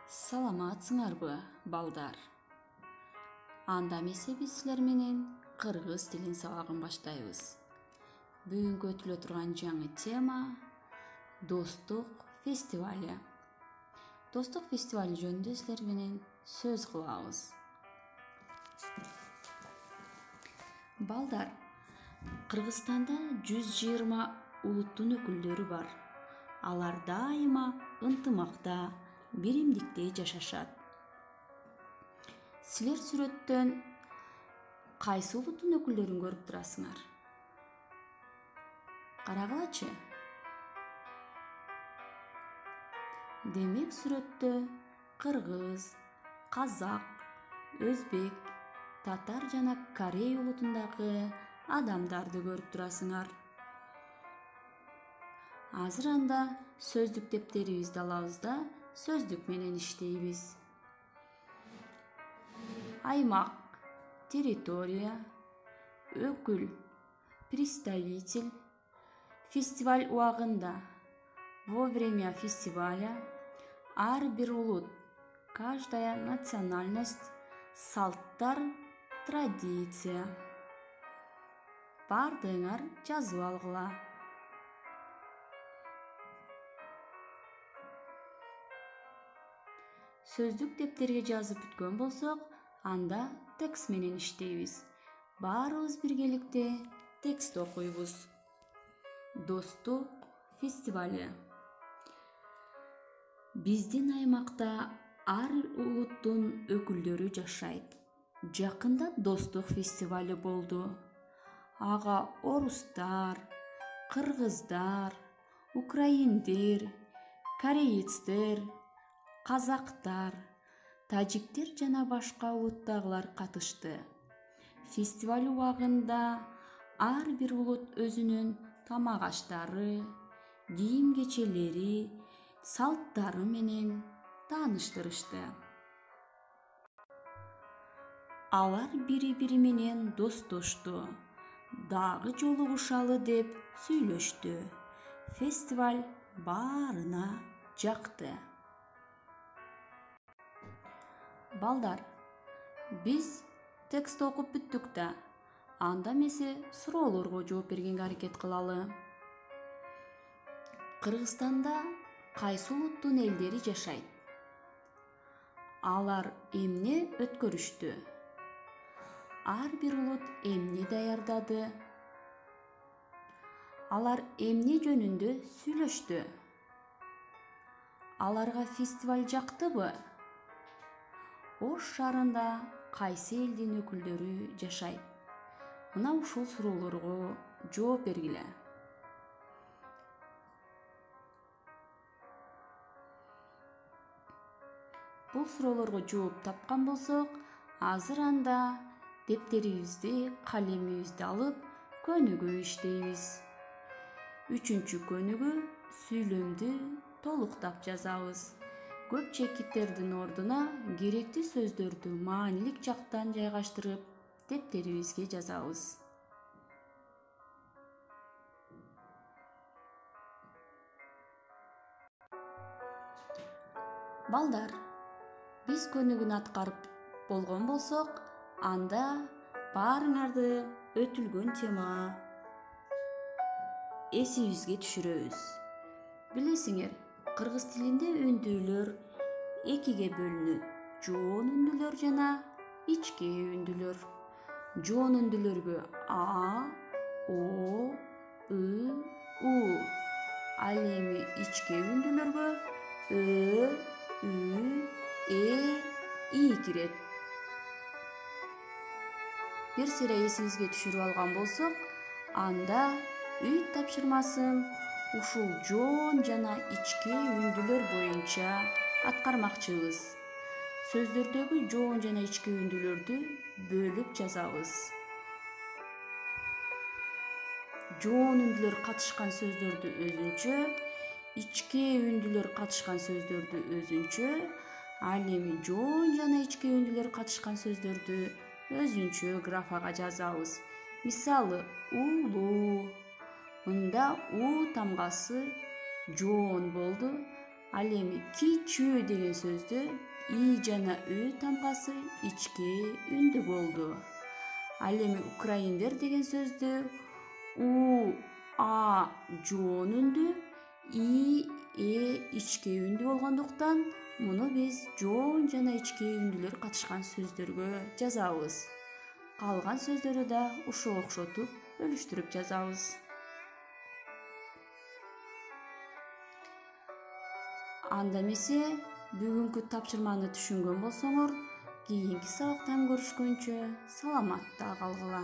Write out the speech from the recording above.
Саламатсыңарбы, балдар? Анда эмесе биз силер менен кыргыз тилин сабагын баштайбыз. Бүгүнкү өтүлө турган жаңы тема Достук фестивали. Достук фестивали жөнүндө силер менен сөз кылабыз. Балдар, Кыргызстанда 120 улуттун өкүлдөрү бар. Алар дайыма ынтымакта, биримдикте жашашат. Силер сүрөттөн кайсы улуттун өкүлдөрүн көрүп турасыңар? Карагылачы. Демек сүрөттө кыргыз, казак, өзбек, татар жана корей улутундагы адамдарды көрүп турасыңар. Азыр анда сөздүк дептерибизди алабыз да сөздүк менен иштейбиз. Аймак, территория, өкүл, представитель, фестиваль убагында, во время фестиваля, ар бир улут, каждая национальность, салттар, традиция. Бардыңар жазып алгыла. Сөздүк дептерге жазып бүткөн болсок, анда текст менен иштейбиз. Баарыбыз биргеликте текст окуйбуз. Достук фестивали. Биздин аймакта ар улуттун өкүлдөрү жашайт. Жакында Достук фестивали болду. Ага орустар, кыргыздар, украиндер, кореецтер, казактар, тажиктер жана башка улуттагылар катышты. Фестиваль убагында ар бир улут өзүнүн тамак аштары, кийим кечелери, салттары менен тааныштырышты. Алар бири-бири менен достошту, дагы жолугушалы деп сүйлөштү. Фестиваль баарына жакты. Балдар, биз текст окуп бүттүк да, анда эмесе суроолорго жооп бергенге аракет кылалы. Кыргызстанда кайсы улуттун элдери жашайт? Алар эмне өткөрүштү? Ар бир улут эмне даярдады? Алар эмне жөнүндө сүйлөштү? Аларга фестиваль жактыбы? Ош шаарында кайсы элдин өкүлдөрү жашайт? Мына ушул суроолорго жооп бергиле. Бул суроолорго жооп тапкан болсок, азыр анда дептерибизди, калемибизди алып, көнүгүү иштейбиз. 3-чү көнүгүү сүйлөмдү толуктап жазабыз. Көп чекиттердин ордуна керектүү сөздөрдү маанилик жактан жайгаштырып, дептерибизге жазабыз. Балдар, биз көнүгүүнү аткарып болгон болсок, анда баарыңарды өтүлгөн темага эсибизге түшүрөбүз. Билесиңер, кыргыз тилинде үндүүлөр экиге бөлүнөт: жоон үндүүлөр жана ичке үндүүлөр. Жоон үндүүлөргө А, О, Ы, У. Ал эми ичке үндүүлөргө Ö, Ü, Э, И кирет. Бир сыйра эсибизге түшүрүп алган болсок, анда үй тапшырмасын ушул жоон жана ичке үндүүлөр боюнча аткармакчыбыз. Сөздөрдөгү жоон жана ичке үндүүлөрдү бөлүп жазабыз. Жоон үндүүлөр катышкан сөздөрдү өзүнчө, ичке үндүүлөр катышкан сөздөрдү өзүнчө, ал эми жоон жана ичке үндүүлөр катышкан сөздөрдү өзүнчө графага жазабыз. Мисалы, улуу. Мында У тамгасы жоон болду, Ал эми кичүү деген сөздө и жана ө тамгасы ички үндүү болду. Ал эми украиндер деген сөздө у, а жоон үндүү, и, ички үндүү болгондуктан муну биз жоон жана ички үндүлөр катышкан сөздөргө жазабыз. Калган сөздөрдү да ушуга окшотуп бөлүштүрүп жазабыз. Анда эмесе бүгүнкү тапшырманы түшүнгөн болсоңор, кийинки сабактан көрүшкөнчө саламатта калгыла.